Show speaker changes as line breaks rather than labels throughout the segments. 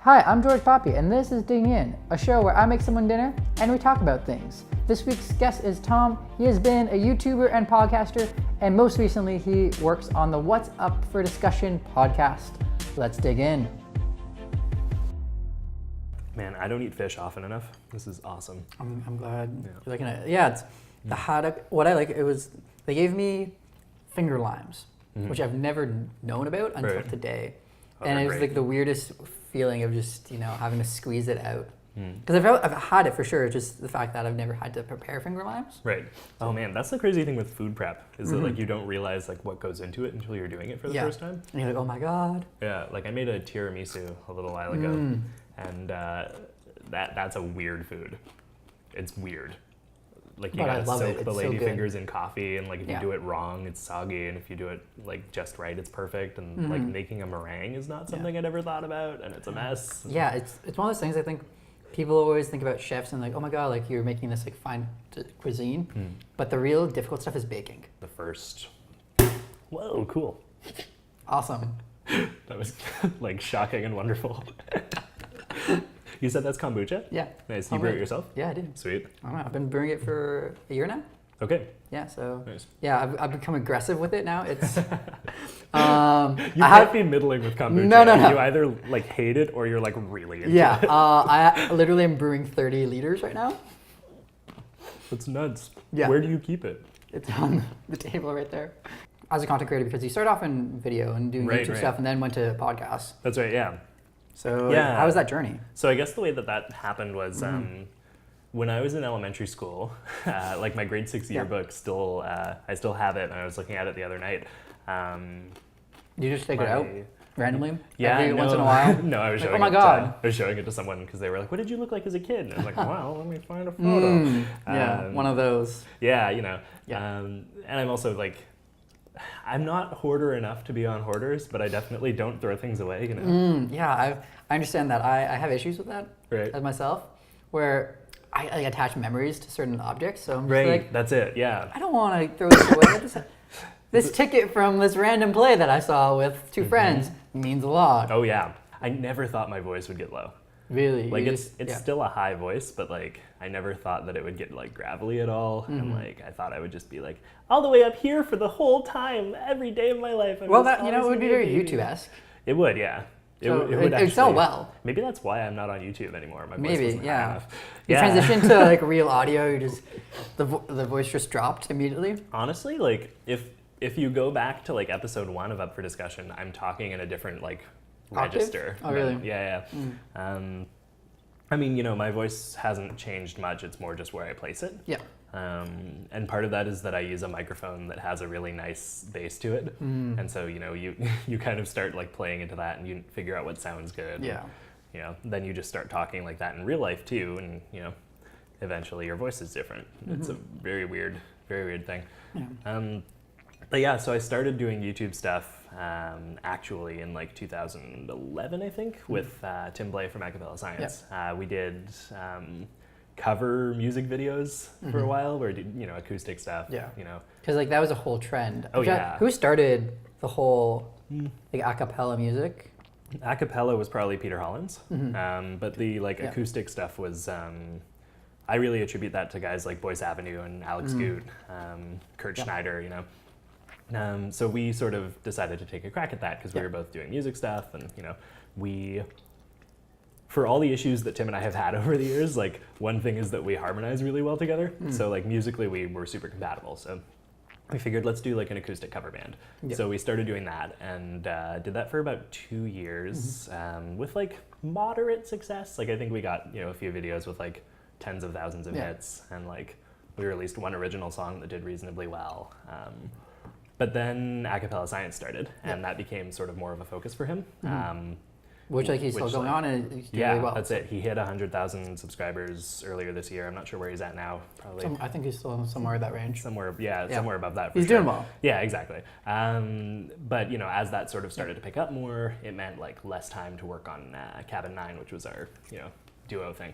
Hi, I'm George Popi, and this is Digging In, a show where I make someone dinner and we talk about things. This week's guest is Tom. He has been a YouTuber and podcaster, and most recently he works on the What's Up for Discussion podcast. Let's dig in.
Man, I don't eat fish often enough. This is awesome.
I'm glad you're liking it. Yeah, it's the haddock. What I like, it was, they gave me finger limes, which I've never known about until today. And it was like the weirdest feeling of just, having to squeeze it out. Because I've had it for sure, just the fact that I've never had to prepare finger limes.
Right. Oh man, that's the crazy thing with food prep, is that like you don't realize like what goes into it until you're doing it for the first time.
And you're like, oh my God.
Yeah, like I made a tiramisu a little while ago, and that's a weird food. It's weird. Like you gotta soak the lady fingers in coffee, and like if you do it wrong, it's soggy, and if you do it like just right, it's perfect. And like making a meringue is not something I'd ever thought about, and it's a mess.
Yeah, it's one of those things I think people always think about chefs and like, oh my God, like you're making this like fine cuisine, but the real difficult stuff is baking.
The first. Whoa, cool.
Awesome.
That was like shocking and wonderful. You said that's kombucha?
Yeah.
Nice. You brew it yourself?
Yeah, I did.
Sweet.
I don't know. I've been brewing it for a year now.
Okay.
Yeah, so
nice.
Yeah, I've become aggressive with it now. It's
you can't be middling with kombucha.
No.
You either like hate it or you're like really into it.
I literally am brewing 30 liters right now.
That's nuts.
Yeah.
Where do you keep it?
It's on the table right there. As a content creator, because you start off in video and doing YouTube stuff, and then went to podcasts.
That's right. Yeah.
So how was that journey?
So I guess the way that happened was when I was in elementary school, like my grade 6 yearbook still, I still have it, and I was looking at it the other night.
You just take it out randomly?
Yeah,
every once in a while?
No, I was showing
oh my God.
I was showing it to someone because they were like, "What did you look like as a kid?" And I was like, "Wow, let me find a photo."
Yeah, one of those.
Yeah, and I'm also like, I'm not hoarder enough to be on Hoarders, but I definitely don't throw things away,
Yeah, I understand that. I have issues with that as myself, where I attach memories to certain objects. So I'm just like,
that's it. Yeah.
I don't want to throw this away. This ticket from this random play that I saw with two friends means a lot.
Oh yeah. I never thought my voice would get low.
Really?
Like it's still a high voice, but like I never thought that it would get like gravelly at all. And like I thought I would just be like all the way up here for the whole time, every day of my life.
Well, that it would be very YouTube-esque.
It would, yeah. It would
actually sell well.
Maybe that's why I'm not on YouTube anymore. My voice
maybe,
wasn't high enough.
You transition to like real audio. You just the voice just dropped immediately.
Honestly, like if you go back to like episode 1 of Up for Discussion, I'm talking in a different like register.
Oh, really?
Yeah. I mean, my voice hasn't changed much. It's more just where I place it.
Yeah.
And part of that is that I use a microphone that has a really nice bass to it. And so, you kind of start like playing into that and you figure out what sounds good.
Yeah.
And, then you just start talking like that in real life too. And, eventually your voice is different. It's a very weird thing. Yeah. But yeah, so I started doing YouTube stuff actually in like 2011, I think, with Tim Blay from Acapella Science. Yep. We did cover music videos for a while, where acoustic stuff. Yeah.
Because like that was a whole trend.
Oh yeah.
Who started the whole like acapella music?
Acapella was probably Peter Hollins, but the acoustic stuff was. I really attribute that to guys like Boyce Avenue and Alex Goot, Kurt Schneider, So we sort of decided to take a crack at that because we were both doing music stuff, and we, for all the issues that Tim and I have had over the years, like one thing is that we harmonize really well together. So like musically we were super compatible. So we figured let's do like an acoustic cover band. So we started doing that and did that for about 2 years with like moderate success. Like I think we got a few videos with like tens of thousands of hits, and like we released one original song that did reasonably well. But then Acapella Science started, and that became sort of more of a focus for him.
Which like he's still going on, and he's doing really well.
That's it. He hit 100,000 subscribers earlier this year. I'm not sure where he's at now. Probably.
I think he's still somewhere in that range.
Somewhere above that.
He's doing well.
Yeah, exactly. But as that sort of started to pick up more, it meant like less time to work on Cabin 9, which was our duo thing.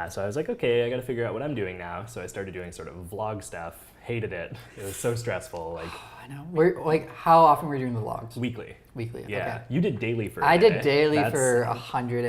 So I was like, okay, I got to figure out what I'm doing now. So I started doing sort of vlog stuff. Hated it. It was so stressful. Like
I know. We're like, how often were you doing the vlogs?
weekly.
Weekly.
Yeah.
Okay.
You did daily for.
I
a
did
bit.
daily
That's
for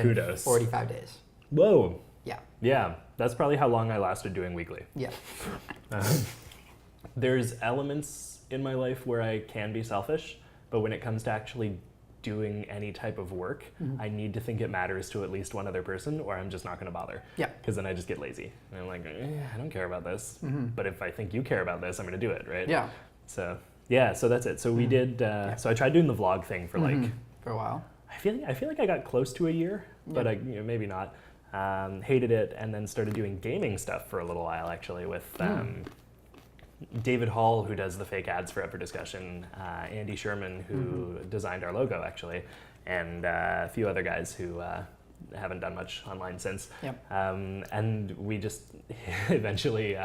kudos.
145 days.
Whoa.
Yeah.
Yeah. That's probably how long I lasted doing weekly.
Yeah.
There's elements in my life where I can be selfish, but when it comes to actually doing any type of work, I need to think it matters to at least one other person, or I'm just not going to bother.
Yeah.
Because then I just get lazy. And I'm like, I don't care about this. But if I think you care about this, I'm going to do it, right?
Yeah.
So, yeah, so that's it. So we did, so I tried doing the vlog thing for like...
For a while.
I feel like I got close to a year, but I, maybe not. Hated it, and then started doing gaming stuff for a little while, actually, with... David Hall, who does the fake ads for Up for Discussion, Andy Sherman, who designed our logo, actually, and a few other guys who haven't done much online since.
Yep.
And we just eventually,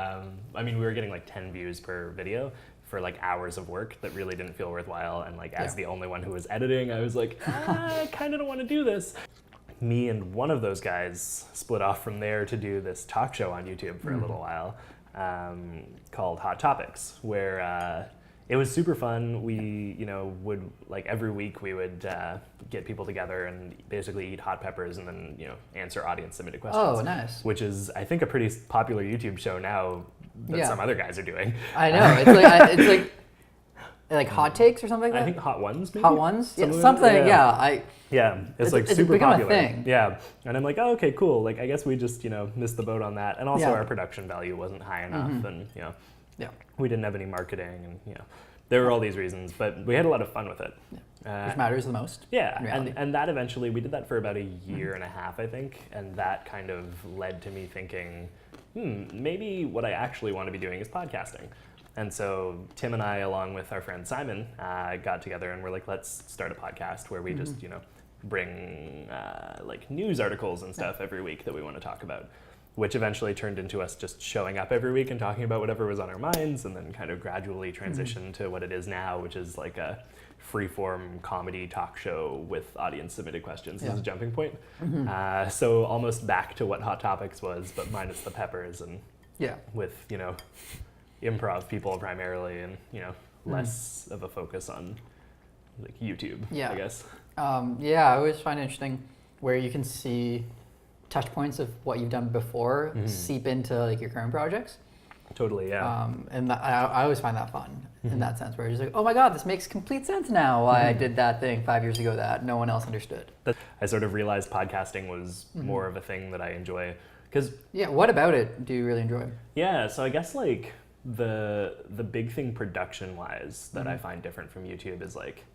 we were getting like 10 views per video for like hours of work that really didn't feel worthwhile. And like as the only one who was editing, I was like, I kind of don't want to do this. Me and one of those guys split off from there to do this talk show on YouTube for a little while. Called Hot Topics, where it was super fun. We, would like every week we would get people together and basically eat hot peppers and then, answer audience submitted questions.
Oh, nice.
Which is, I think, a pretty popular YouTube show now that some other guys are doing.
I know. It's like hot takes or something like that?
I think Hot Ones, maybe?
Hot Ones? Something, yeah.
Yeah, it's like
it's
super
become
popular.
A thing.
Yeah, and I'm like, oh, okay, cool. Like, I guess we just, missed the boat on that. And also
Yeah.
our production value wasn't high enough, and,
Yeah.
we didn't have any marketing, and, there were all these reasons, but we had a lot of fun with it.
Which matters the most.
Yeah,
in reality.
and that eventually, we did that for about a year and a half, I think, and that kind of led to me thinking, maybe what I actually want to be doing is podcasting. And so Tim and I, along with our friend Simon, got together and we're like, let's start a podcast where we just, bring like news articles and stuff every week that we want to talk about, which eventually turned into us just showing up every week and talking about whatever was on our minds, and then kind of gradually transitioned to what it is now, which is like a free-form comedy talk show with audience submitted questions as a jumping point. So almost back to what Hot Topics was, but minus the peppers and with, improv people primarily, and less of a focus on like YouTube, I guess.
I always find it interesting where you can see touch points of what you've done before seep into like your current projects.
Totally, yeah.
And I always find that fun in that sense, where you're just like, oh my god, this makes complete sense now why I did that thing 5 years ago that no one else understood.
I sort of realized podcasting was more of a thing that I enjoy.
What about it do you really enjoy?
Yeah, so I guess like the big thing production-wise that I find different from YouTube is like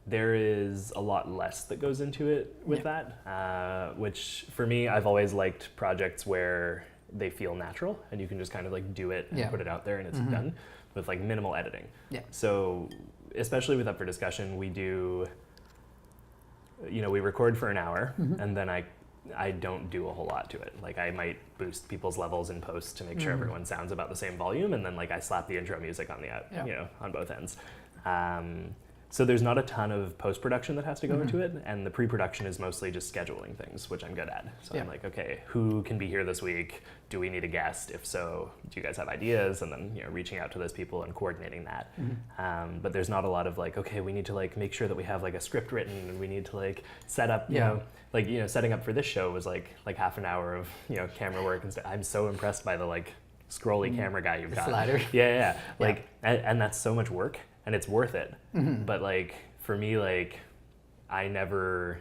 there is a lot less that goes into it with that, which for me, I've always liked projects where they feel natural and you can just kind of like do it and put it out there and it's done with like minimal editing. Yeah. So especially with Up for Discussion, we do, we record for an hour and then I don't do a whole lot to it. Like I might boost people's levels in post to make sure everyone sounds about the same volume, and then like I slap the intro music on the on both ends. So there's not a ton of post-production that has to go into it, and the pre-production is mostly just scheduling things, which I'm good at. So I'm like, okay, who can be here this week? Do we need a guest? If so, do you guys have ideas? And then reaching out to those people and coordinating that. But there's not a lot of like, okay, we need to like make sure that we have like a script written, and we need to like set up, setting up for this show was like half an hour of camera work and stuff. I'm so impressed by the like scrolly camera guy you've got.
Slider.
Yeah. Like, and that's so much work. And it's worth it. But like for me, like I never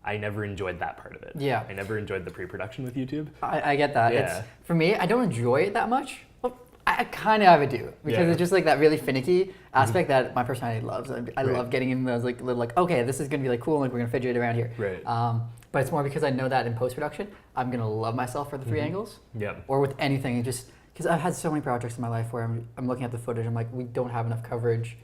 enjoyed that part of it. Yeah. I never enjoyed the pre-production with YouTube.
I get that. Yeah. For me, I don't enjoy it that much. Well, I kind of have it do because it's just like that really finicky aspect that my personality loves. I love getting in those like little like, okay, this is gonna be like cool, like we're gonna fidget around here.
Right.
But it's more because I know that in post-production, I'm gonna love myself for the three angles. Yep. Or with anything, it just. Because I've had so many projects in my life where I'm looking at the footage, I'm like, we don't have enough coverage.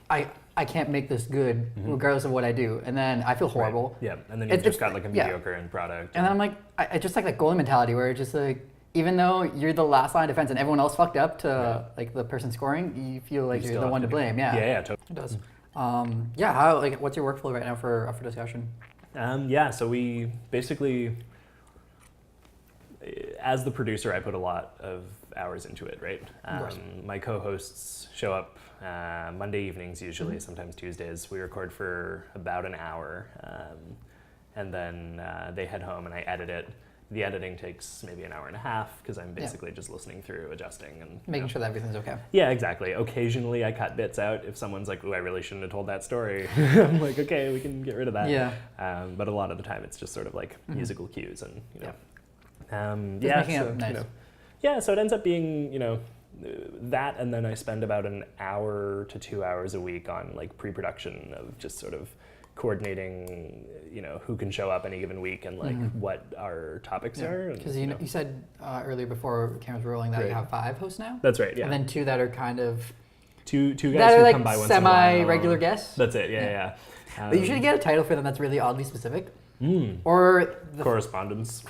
I can't make this good regardless of what I do. And then I feel horrible.
Right. Yeah, and then you've just got like a mediocre end product.
And then I'm like, I just like that goalie mentality where it's just like, even though you're the last line of defense and everyone else fucked up to like the person scoring, you feel like you're the one to blame.
Yeah, totally.
It does. How like what's your workflow right now for Discussion?
So we basically as the producer, I put a lot of hours into it, right?
course.
My co-hosts show up Monday evenings usually, sometimes Tuesdays. We record for about an hour, and then they head home and I edit it. The editing takes maybe an hour and a half because I'm basically just listening through, adjusting, and
making sure that everything's okay.
Yeah, exactly. Occasionally I cut bits out if someone's like, "Ooh, I really shouldn't have told that story." I'm like, "Okay, we can get rid of that."
Yeah.
But a lot of the time it's just sort of like musical cues and
Making it nice.
So it ends up being that, and then I spend about an hour to 2 hours a week on like pre-production of just sort of coordinating, who can show up any given week and like what our topics are.
Because you said earlier before cameras were rolling that you have 5 hosts now.
That's right. Yeah.
And then 2 that are kind of
two guys
that
who
are like
come by once in a while.
semi-regular guests.
That's it. Yeah.
But you should get a title for them that's really oddly specific. Or
correspondence.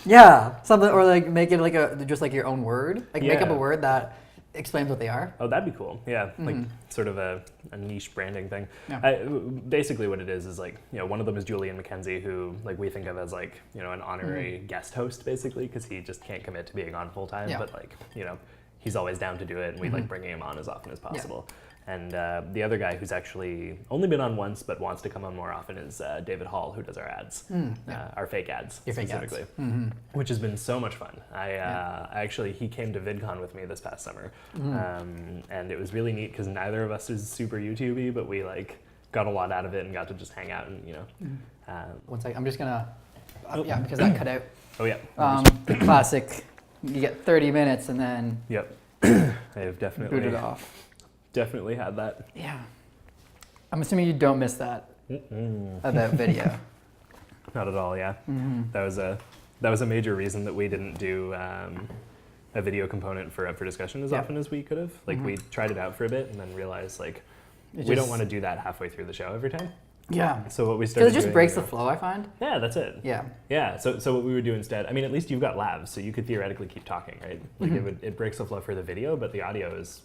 Yeah, something, or like make it like just like your own word. Like make up a word that explains what they are.
Oh, that'd be cool. Yeah, like sort of a niche branding thing.
Yeah.
Basically what it is like, one of them is Julian McKenzie, who like we think of as like, an honorary guest host basically, because he just can't commit to being on full time, but like, he's always down to do it, and we like bringing him on as often as possible. Yeah. And the other guy who's actually only been on once but wants to come on more often is David Hall, who does our ads, our fake ads specifically, which has been so much fun. He came to VidCon with me this past summer, and it was really neat because neither of us is super YouTubey, but we like got a lot out of it and got to just hang out and
One second, I'm just gonna because that cut out.
Oh yeah.
The classic. You get 30 minutes and then.
Yep. I've definitely
boot it off.
Definitely had that.
Yeah. I'm assuming you don't miss that about video.
Not at all, yeah. That was a major reason that we didn't do a video component for Up for Discussion as often as we could have. Like we tried it out for a bit and then realized like we don't want to do that halfway through the show every time.
Yeah.
So what we started
because it just breaks the flow, I find.
Yeah, that's it.
Yeah.
Yeah. So what we would do instead, I mean, at least you've got labs, so you could theoretically keep talking, right? Like it breaks the flow for the video, but the audio is,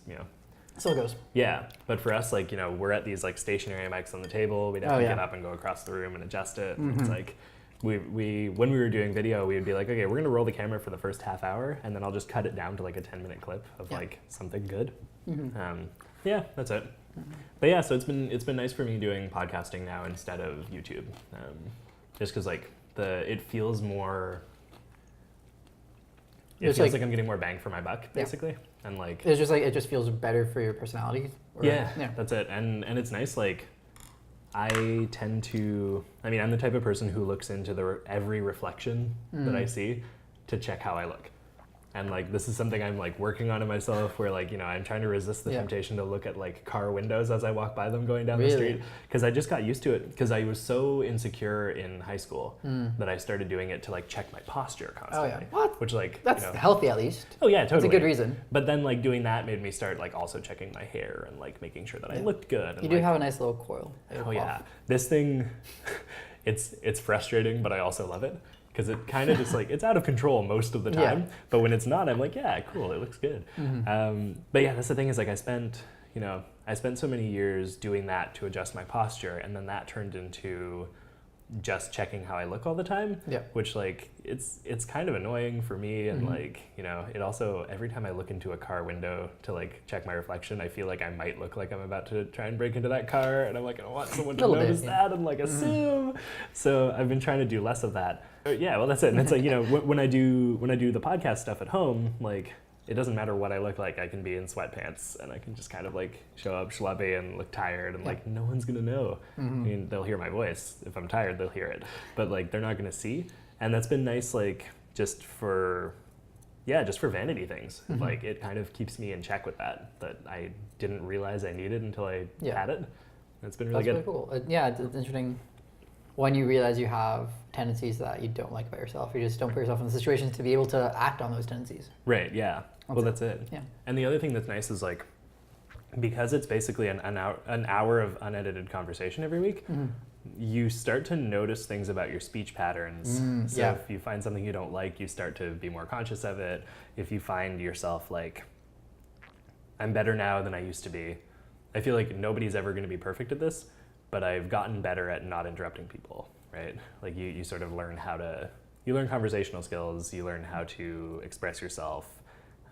Still goes.
Yeah, but for us, like, we're at these like stationary mics on the table. We'd have to get up and go across the room and adjust it. And it's like, we when we were doing video, we would be like, okay, we're gonna roll the camera for the first half hour, and then I'll just cut it down to like a 10-minute clip of like something good. Yeah, that's it. But yeah, so it's been nice for me doing podcasting now instead of YouTube, just because like it feels more. It feels like I'm getting more bang for my buck, basically. And like
it's just like it just feels better for your personality.
Yeah, that's it. And it's nice. Like I tend to. I mean, I'm the type of person who looks into every reflection that I see to check how I look. And like this is something I'm like working on in myself, where like I'm trying to resist the temptation to look at like car windows as I walk by them going down the street, because I just got used to it because I was so insecure in high school that I started doing it to like check my posture constantly.
Oh yeah, what?
Which like
that's healthy at least.
Oh yeah, totally.
That's a good reason.
But then like doing that made me start like also checking my hair and like making sure that I looked good. And,
you do have a nice little coil.
Oh yeah, this thing, it's frustrating, but I also love it. Because it kind of just like, it's out of control most of the time. But when it's not, I'm like, yeah, cool, it looks good. But yeah, that's the thing is like I spent so many years doing that to adjust my posture, and then that turned into just checking how I look all the time. Yeah. Which like, it's kind of annoying for me, and like, it also, every time I look into a car window to like check my reflection, I feel like I might look like I'm about to try and break into that car, and I'm like, I don't want someone to notice that and like assume. So I've been trying to do less of that. Yeah, well, that's it. And it's like, when I do the podcast stuff at home, like, it doesn't matter what I look like. I can be in sweatpants and I can just kind of like show up schlubby and look tired, and like no one's gonna know. I mean, they'll hear my voice. If I'm tired, they'll hear it, but like they're not gonna see. And that's been nice, like just for vanity things. Like it kind of keeps me in check with that I didn't realize I needed until I had it. It's been really good.
That's really cool. Yeah, it's interesting. When you realize you have tendencies that you don't like about yourself, you just don't put yourself in situations to be able to act on those tendencies.
Right, yeah. That's it. Yeah. And the other thing that's nice is like, because it's basically an hour of unedited conversation every week, you start to notice things about your speech patterns. So if you find something you don't like, you start to be more conscious of it. If you find yourself like, I'm better now than I used to be. I feel like nobody's ever going to be perfect at this, but I've gotten better at not interrupting people, right? Like you sort of learn how to you learn conversational skills, you learn how to express yourself.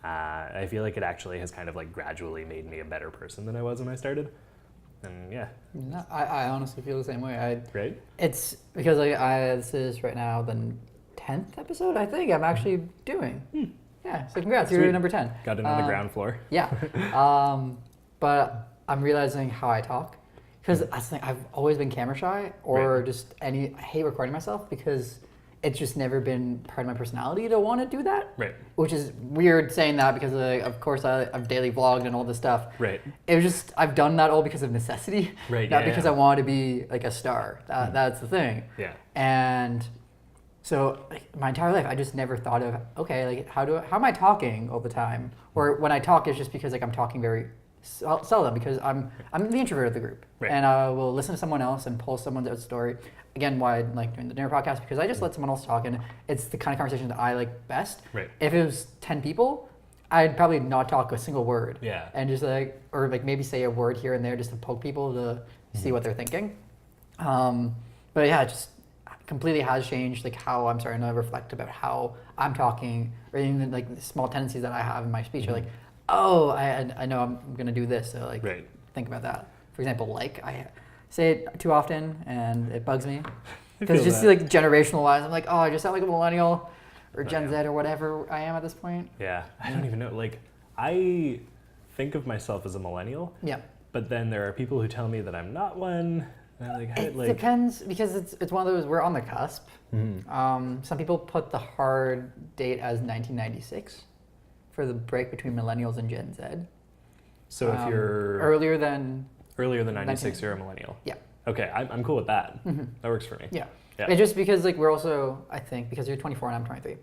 I feel like it actually has kind of like gradually made me a better person than I was when I started. And yeah.
No, I honestly feel the same way.
Right?
It's because this is right now the 10th episode, I think, I'm actually doing. Yeah, so congrats,
Sweet.
you're number 10.
Got it on the ground floor.
Yeah. But I'm realizing how I talk. Because I've always been camera shy or I hate recording myself because it's just never been part of my personality to want to do that.
Right.
Which is weird saying that because of course I've daily vlogged and all this stuff.
Right.
It was just, I've done that all because of necessity.
Right.
Not because I wanted to be like a star. That's the thing.
Yeah.
And so like, my entire life I just never thought of, okay, like how am I talking all the time? Or when I talk it's just because like I'm talking very seldom because I'm the introvert of the group, and I will listen to someone else and pull someone's story. Again, why I like doing the dinner podcast because I just let someone else talk, and it's the kind of conversation that I like best.
Right. If
it was 10 people, I'd probably not talk a single word.
Yeah.
And just like, or like maybe say a word here and there just to poke people to see what they're thinking. But yeah, it just completely has changed like how I'm starting to reflect about how I'm talking, or even like the small tendencies that I have in my speech are like, oh, I know I'm gonna do this, so like think about that. For example, like I say it too often and it bugs me because just like generational wise, I'm like, oh, I just sound like a millennial or Gen Z or whatever I am at this point.
Yeah, I don't even know. Like I think of myself as a millennial.
Yeah.
But then there are people who tell me that I'm not one. And
it depends because it's one of those, we're on the cusp. Some people put the hard date as 1996. For the break between millennials and Gen Z.
So if you're
earlier than
96, you're a millennial.
Yeah.
Okay, I'm cool with that. That works for me.
Yeah. It's just because like we're also, I think, because you're 24 and I'm 23,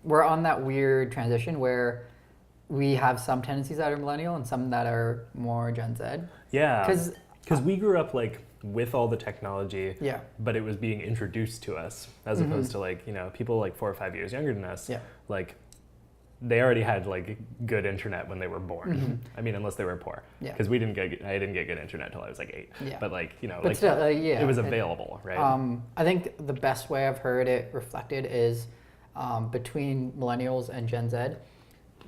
we're on that weird transition where we have some tendencies that are millennial and some that are more Gen Z.
Yeah. Because we grew up like with all the technology, but it was being introduced to us as opposed to like, people like 4 or 5 years younger than us. Yeah. Like they already had like good internet when they were born. I mean, unless they were poor. Yeah. Because I didn't get good internet until I was like 8. Yeah. But like, but like still, it was available, right?
I think the best way I've heard it reflected is between millennials and Gen Z.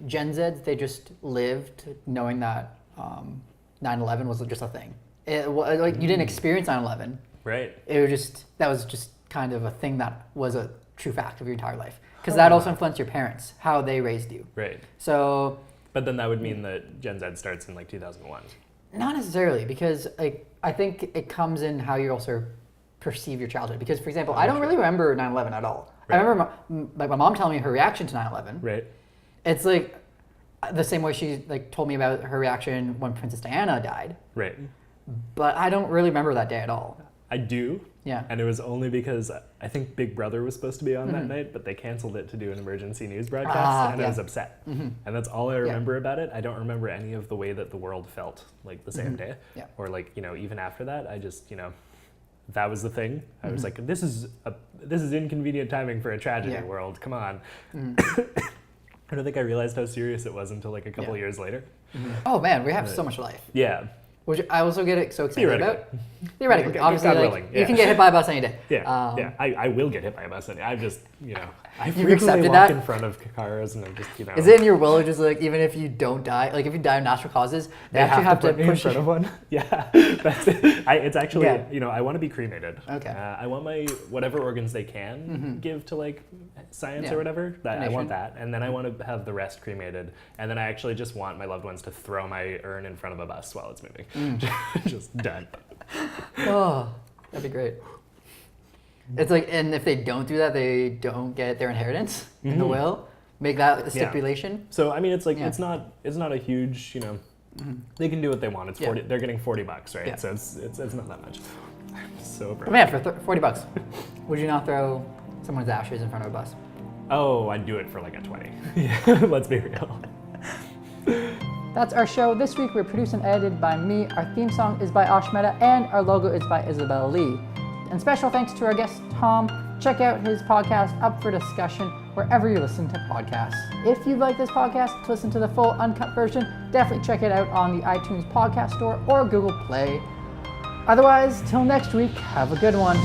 Gen Z, they just lived knowing that 9/11 was just a thing. Like you didn't experience 9/11. Right. That was just kind of a thing that was a true fact of your entire life. Because that also influenced your parents, how they raised you. Right. So. But then that would mean that Gen Z starts in like 2001. Not necessarily, because like I think it comes in how you also perceive your childhood. Because for example, I don't really remember 9/11 at all. Right. I remember my mom telling me her reaction to 9/11. Right. It's like the same way she like told me about her reaction when Princess Diana died. Right. But I don't really remember that day at all. I do. Yeah. And it was only because I think Big Brother was supposed to be on that night, but they canceled it to do an emergency news broadcast, and I was upset. And that's all I remember about it. I don't remember any of the way that the world felt like the same day. Yeah. Or like, even after that, I just, that was the thing. I was like, this is inconvenient timing for a tragedy world. Come on. I don't think I realized how serious it was until like a couple years later. Oh man, we have so much life. Yeah. Which I also get so excited about. Theoretically, obviously, like, you can get hit by a bus any day. Yeah, I will get hit by a bus any day. I've just, I frequently walk in front of cars and I'm just, Is it in your will, just like, even if you don't die, like if you die of natural causes, they actually have to put me in front of one? Yeah, that's it. It's actually, I want to be cremated. Okay. I want my, whatever organs they can give to like science or whatever, I want that. And then I want to have the rest cremated. And then I actually just want my loved ones to throw my urn in front of a bus while it's moving. Just done. Oh, that'd be great. It's like, and if they don't do that, they don't get their inheritance in the will. Make that a stipulation. So I mean, it's like it's not a huge, they can do what they want. It's 40. They're getting $40, right? Yeah. So it's not that much. I'm so broke. But man, for $40, would you not throw someone's ashes in front of a bus? Oh, I'd do it for like a 20. Let's be real. That's our show. This week we're produced and edited by me. Our theme song is by Ashmeta, and our logo is by Isabella Lee. And special thanks to our guest, Tom. Check out his podcast, Up for Discussion, wherever you listen to podcasts. If you like this podcast, to listen to the full uncut version, definitely check it out on the iTunes Podcast Store or Google Play. Otherwise, till next week, have a good one.